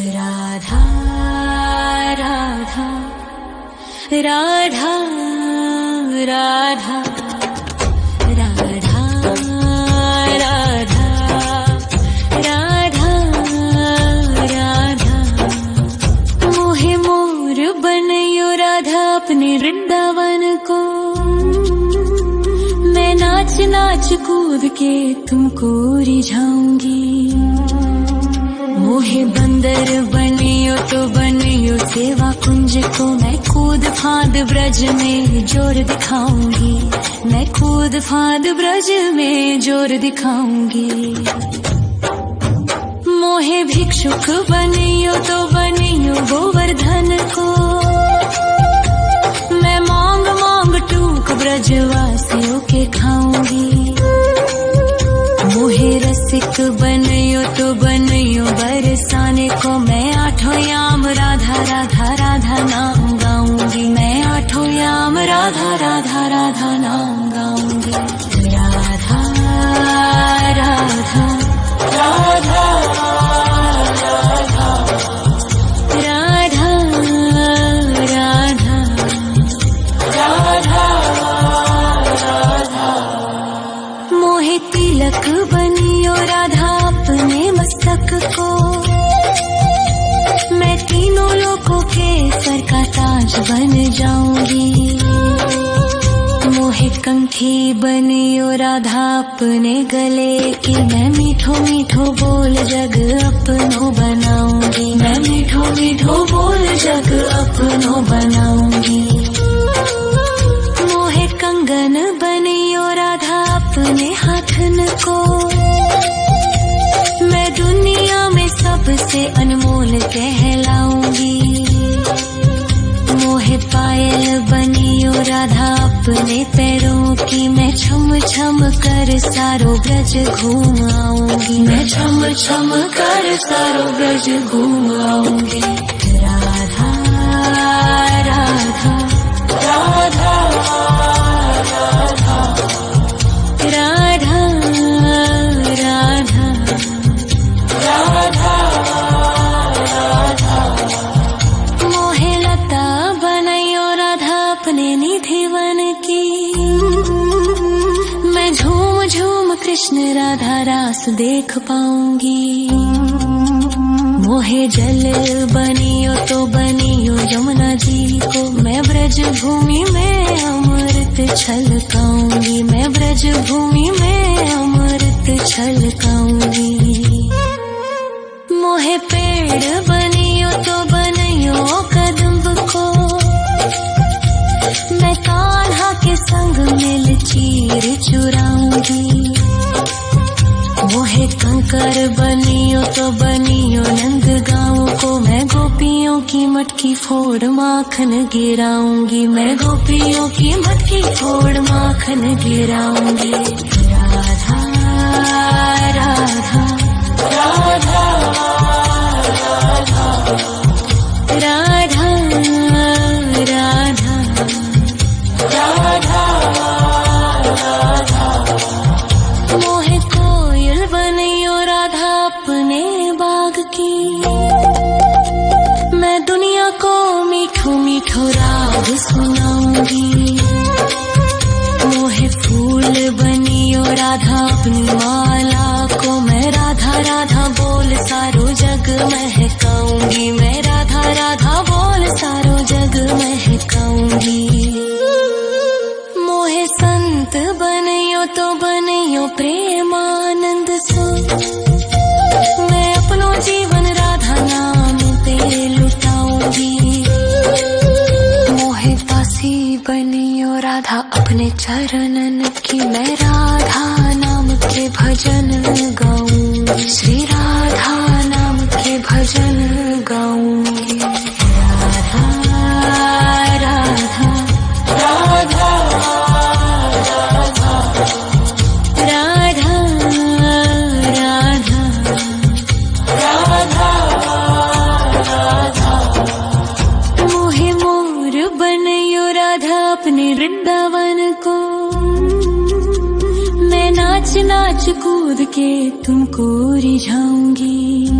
राधा राधा राधा राधा राधा राधा राधा राधा मोहे मोर बनयो राधा अपने वृंदावन को। मैं नाच नाच कूद के तुमको रिझाऊंगी। मोहे बंदर बनियो तो बनियो सेवा कुंज को। मैं कूद फांद ब्रज में जोर दिखाऊंगी। मैं कूद फांद ब्रज में जोर दिखाऊंगी। मोहे भिक्षुक बनियो तो बनियो गोवर्धन को। मैं मांग मांग टूक ब्रजवासियों के खाऊंगी। मोहे रसिक बनियो तो बनियो बरसाने को। मैं आठों याम राधा राधा राधा नाम गाऊंगी। मैं आठों याम राधा राधा राधा नाम गाऊंगी। राधा राधा राधा राधा राधा राधा राधा मोहे तिलक बनियो राधा अपने मस्तक को। मैं तीनों लोगों के सर का ताज बन जाऊंगी। मोहे कंठी बनियो राधा अपने गले की। मैं मीठो मीठो बोल जग अपनो बनाऊंगी। मैं मीठो मीठो बोल जग अपनो बनाऊंगी। मोहे कंगन बनियो राधा अपने हाथन को। मैं दुनिया में सबसे अनमोल कहलाऊंगी। मोहे पायल बनियो राधा अपने पैरों की। मैं छम छम कर सारो ब्रज घूम आऊंगी। मैं छम छम कर सारो ब्रज घूम आऊंगी। राधा राधा राधा राधा राधा राधा राधा राधा मोहे लता बनयो राधा अपने निधिवन की। मैं झूम झूम कृष्ण राधा रास देख पाऊंगी। मोहे जल बनियो तो बनियो यमुना जी को। मैं ब्रज भूमि में अमृत छलकाऊंगी। मैं ब्रज भूमि में अमृत छलकाऊंगी। मोहे पेड़ बनियो तो बनियो कदम्ब को। मैं कान्हा के संग मिल चीर चुराऊंगी। मोहे कंकर बनियो तो बनियो नंद गाँव को। मैं गोपियों की मटकी फोड़ माखन गिराऊंगी। मैं गोपियों की मटकी फोड़ माखन गिराऊंगी। राधा राधा राधा राधा राधा राधा राधा मोहे कोयल बनियो राधा अपने बाग की। मैं दुनिया को मीठो मीठो राग सुनाऊंगी। मोहे फूल बनियो राधा अपनी माला को। मैं राधा राधा बोल सारो जग महकाऊंगी। मैं राधा राधा बोल सारो जग महकाऊंगी। मोहे संत बनियो तो बनियो प्रेमानंद सो। मैं अपनो जीवन राधा नाम पे लुटाऊंगी। मोहे दासी बनियो राधा अपने चरणन की। मैं राधा नाम के भजन गाऊंगी। श्री राधा नाम के भजन गाऊंगी। राधा राधा राधा राधा राधा राधा राधा मोहे मोर बनयो राधा अपने वृंदावन को। मैं नाच नाच कूद के तुमको रिझाऊंगी।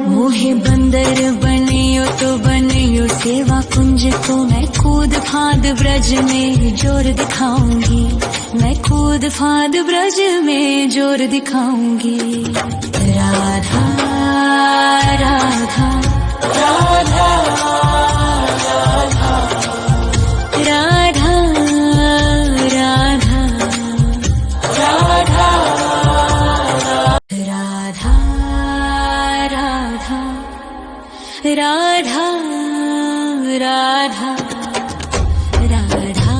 मोहे मोहे बंदर बनियो तो बनियो सेवा कुंज को मैं कूद फांद ब्रज में जोर दिखाऊंगी, मैं कूद फांद ब्रज में जोर दिखाऊंगी। राधा राधा राधा राधा राधा राधा राधा राधा राधा राधा राधा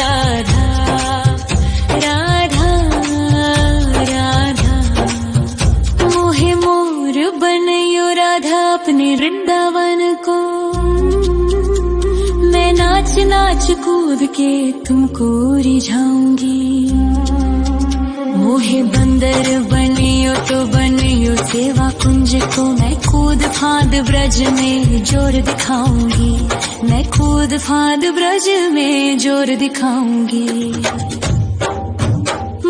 राधा राधा राधा मोहे मोर बनयो राधा अपने वृंदावन को, मैं नाच नाच कूद के तुमको रिझाऊंगी। मोहे बंदर बनियो तो बनियो सेवा कुंज को मैं कूद फांद ब्रज में जोर दिखाऊंगी, मैं कूद फांद ब्रज में जोर दिखाऊंगी।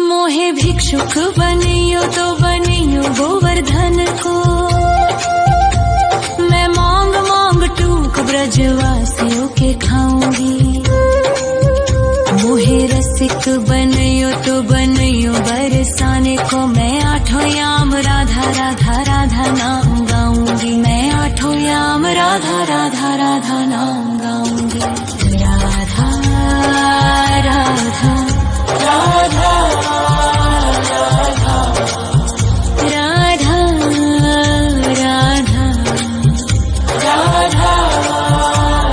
मोहे भिक्षुक बनियो तो बनियो गोवर्धन को, मैं मांग मांग टूक ब्रजवासियों के खाऊंगी। मोहे रसिक बनयो तो बनयो बरसाने को, मैं आठों याम राधा राधा राधा नाम गाऊंगी, मैं आठों याम राधा राधा राधा नाम गाऊंगी। राधा राधा राधा राधा राधा राधा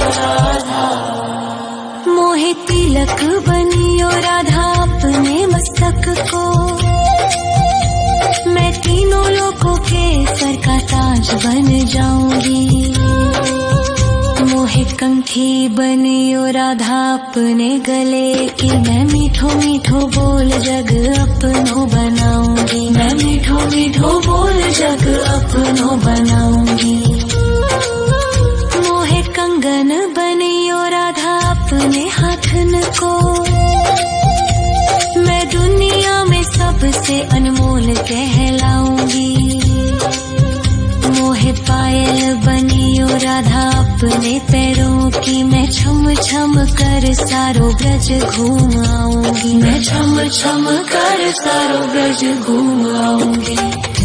राधा मोहे तिलक बनियो राधा अपने मस्तक को, मैं तीनों लोगों के सर का ताज बन जाऊंगी। मोहे कंठी बनियो राधा अपने गले की, मैं मीठो मीठो बोल जग अपनो बनाऊंगी, मैं मीठो मीठो बोल जग अपनो बनाऊंगी। मोहे कंगन बनियो राधा अपने हाथन को, मैं दुनिया में सबसे अनमोल कहलाऊंगी। मोहे पायल बनियो राधा अपने पैरों की, मैं छम छम कर सारो ब्रज घूम आऊंगी, मैं छम छम कर सारो ब्रज घूम आऊंगी।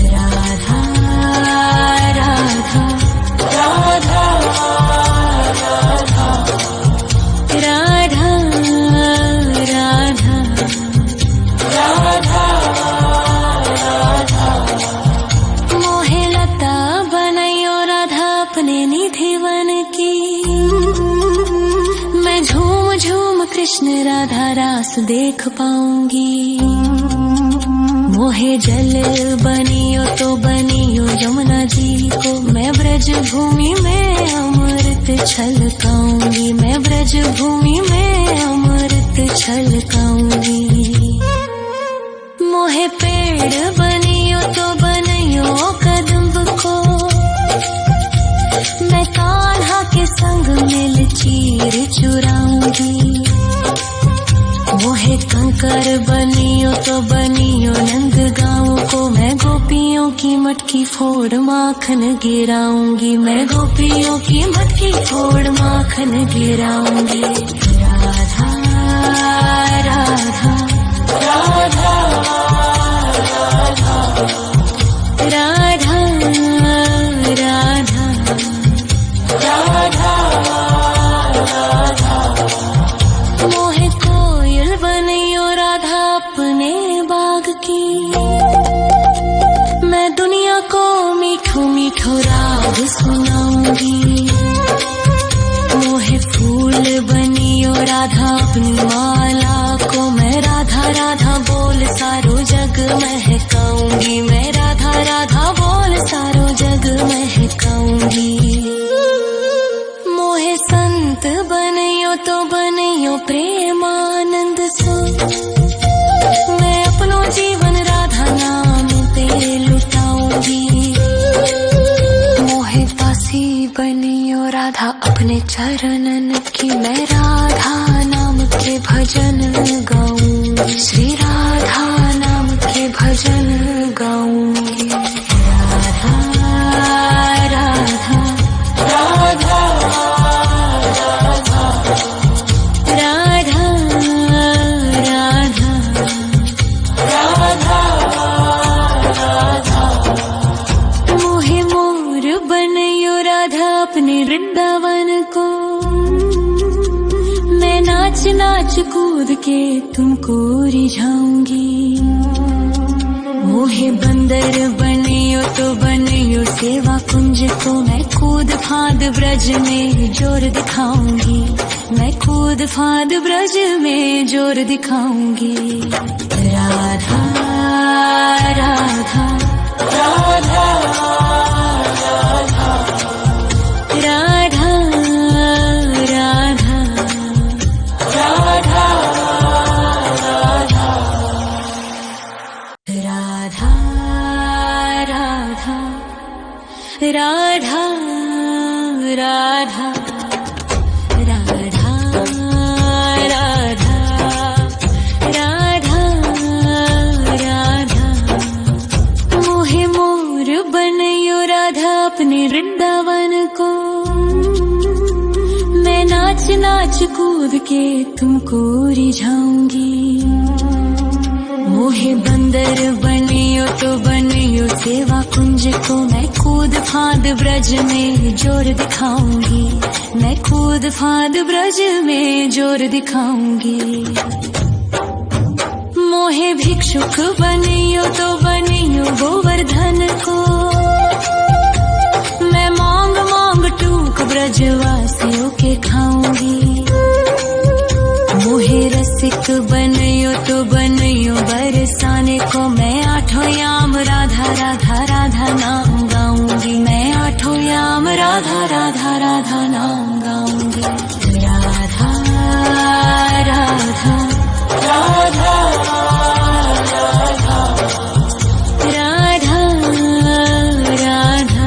राधा राधा राधा राधा राधा राधा राधा मोहे लता बनयो राधा अपने निधि वन की, मैं झूम झूम कृष्ण राधा रास देख पाऊंगी। मोहे जल बनियो तो बनियो यमुना जी को, मैं ब्रज भूमि में अमृत छलकाऊंगी, मैं ब्रज भूमि में अमृत छलकाऊंगी। मोहे पेड़ बनियो तो बनियो कदम्ब को, मैं कान्हा के संग मिल चीर चुराऊंगी। मोहे कंकर बनियो तो बनियो नंद गाँव को, मैं गोपियों की मटकी फोड़ माखन गिराऊंगी, मैं गोपियों की मटकी फोड़ माखन गिराऊंगी। राधा राधा राधा राधा राधा राधा राधा मोहे कोयल बनियो राधा अपने बाग की, मैं दुनिया को मीठो मीठो राग सुनाऊंगी। मोहे फूल बनियो राधा अपनी माला को, मैं राधा राधा बोल सारो जग महकाऊंगी, मैं राधा राधा बोल सारो जग महकाऊंगी। मोहे संत बनियो तो बनियो प्रेमानंद सो, मैं अपनो जीवन राधा नाम पे लुटाऊंगी। मोहे दासी बनियो राधा अपने चरणन की, मैं राधा नाम के भजन गाऊंगी, श्री राधा नाम के भजन गाऊंगी। राधा अपने वृंदावन को। मैं नाच नाच कूद के तुमको रिझाऊंगी। मोहे बंदर बनियो तो बनियो सेवा कुंज को। मैं कूद फांद ब्रज में जोर दिखाऊंगी। मैं कूद फांद ब्रज में जोर दिखाऊंगी। राधा राधा राधा राधा राधा राधा राधा राधा राधा राधा राधा राधा मोहे मोर बनयो राधा अपने वृंदावन को। मैं नाच नाच कूद के तुमको रिझाऊंगी। मोहे बंदर बनियो तो बनियो सेवा कुंज को। मैं कूद फांद ब्रज में जोर दिखाऊंगी। मैं कूद फांद ब्रज में जोर दिखाऊंगी। मोहे भिक्षुक बनियो तो बनियो गोवर्धन को। मैं मांग मांग टूक ब्रजवासियों के खाऊंगी। मोहे रसिक बनियो तो बनियो बरसाने को। मैं आठों याम राधा राधा राधा नाम गाऊंगी। मैं आठों याम राधा राधा राधा नाम गाऊंगी। राधा राधा राधा राधा राधा राधा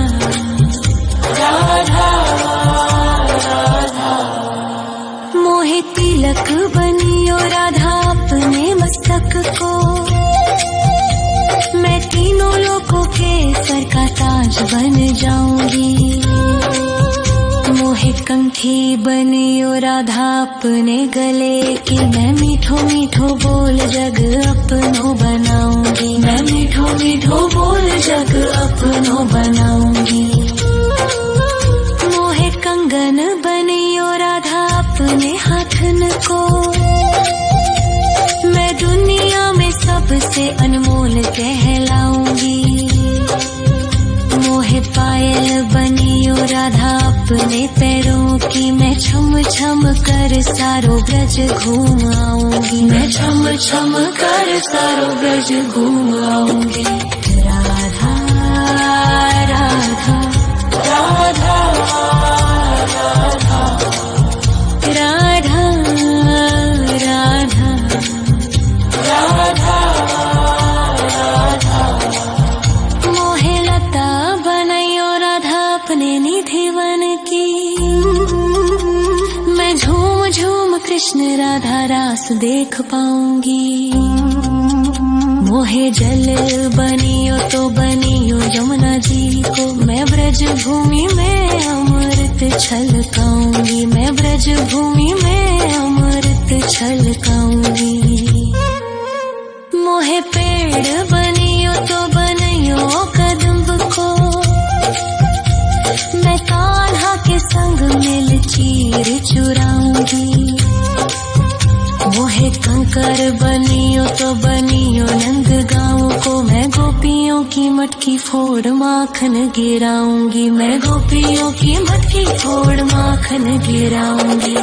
राधा मोहे तिलक बनियो राधा अपने मस्तक को। मैं तीनों लोगों के सर का ताज बन जाऊंगी। मोहे कंठी बनियो राधा अपने गले की। मैं मीठो मीठो बोल जग अपनो बनाऊंगी। मैं मीठो मीठो बोल जग अपनो बनाऊंगी। मोहे कंगन बनियो राधा अपने हाथन को। मैं दुनिया में सबसे अनमोल कहलाऊंगी। मोहे पायल बनियो राधा अपने पैरों की। मैं छम छम कर सारो ब्रज घूम आऊंगी। मैं छम छम कर सारो ब्रज घूम आऊंगी। राधा राधा राधा राधा राधा राधा राधा मोहे लता बनयो राधा अपने निधिवन की। मैं झूम झूम कृष्ण राधा रास देख पाऊंगी। मोहे जल बनियो तो बनियो यमुना जी को। मैं ब्रज भूमि में अमृत छलकाऊंगी। मैं ब्रज भूमि में अमृत छलकाऊंगी। मोहे पेड़ बनियो तो बनियो कदम्ब को। मैं कान्हा के संग मिल चीर चुराऊंगी। मोहे कंकर बनियो तो बनियो नंद गाँव को। मैं गोपियों की मटकी फोड़ माखन गिराऊंगी। मैं गोपियों की मटकी फोड़ माखन गिराऊंगी।